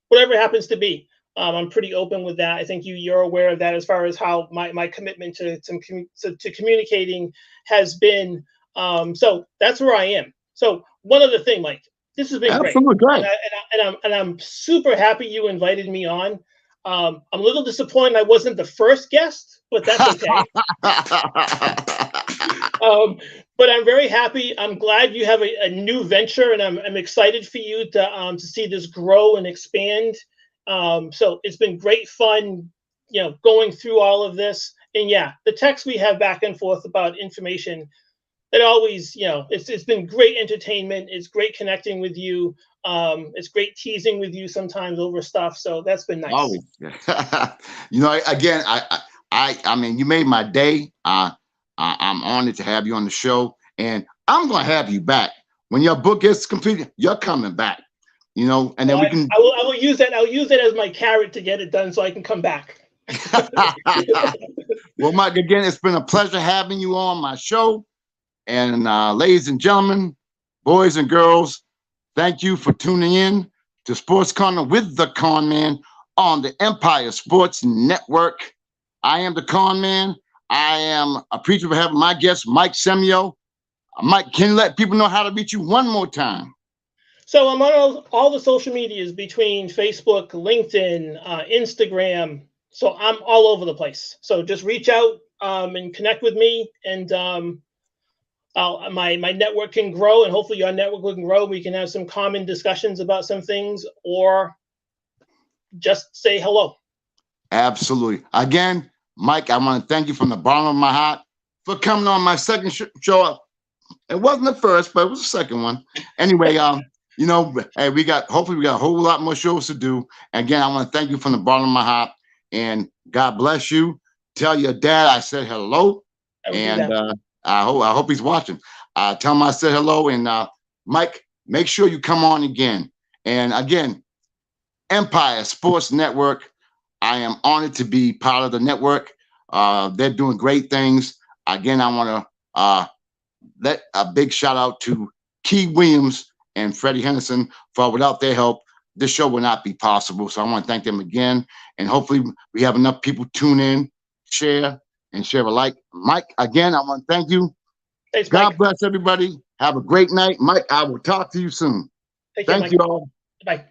whatever it happens to be. I'm pretty open with that. I think you're aware of that, as far as how my commitment to communicating has been. So that's where I am. So one other thing, Mike, this has been absolutely great. And I'm super happy you invited me on. I'm a little disappointed I wasn't the first guest, but that's okay. But I'm very happy. I'm glad you have a new venture, and I'm excited for you to see this grow and expand. So it's been great fun, going through all of this. And yeah, the text we have back and forth about information, it always, it's been great entertainment. It's great connecting with you. It's great teasing with you sometimes over stuff. So that's been nice. Always. Again, I mean, you made my day. I'm honored to have you on the show, and I'm going to have you back when your book is completed. You're coming back, and then we can. I will use that. I'll use that as my carrot to get it done, so I can come back. Well, Mike, again, it's been a pleasure having you on my show. And ladies and gentlemen, boys and girls, thank you for tuning in to Sports Corner with the Con Man on the Empire Sports Network. I am the Con Man. I am appreciative of having my guest, Mike Semio. Mike, can you let people know how to reach you one more time? So I'm on all the social medias, between Facebook, LinkedIn, Instagram. So I'm all over the place. So just reach out and connect with me, and my network can grow, and hopefully your network can grow. We can have some common discussions about some things, or just say hello. Absolutely. Again, Mike, I want to thank you from the bottom of my heart for coming on my second show. It wasn't the first, but it was the second one. Anyway, hey, hopefully we got a whole lot more shows to do. Again, I want to thank you from the bottom of my heart, and God bless you. Tell your dad I said hello, and I hope he's watching. Tell him I said hello, and Mike, make sure you come on again. And again, Empire Sports Network. I am honored to be part of the network. They're doing great things. Again, I want to let a big shout out to Key Williams and Freddie Henderson, for without their help, this show would not be possible. So I want to thank them again. And hopefully we have enough people tune in, share, and share alike. Mike, again, I want to thank you. Thanks, God Mike. bless everybody. Have a great night. Mike, I will talk to you soon. Thank you all. Bye.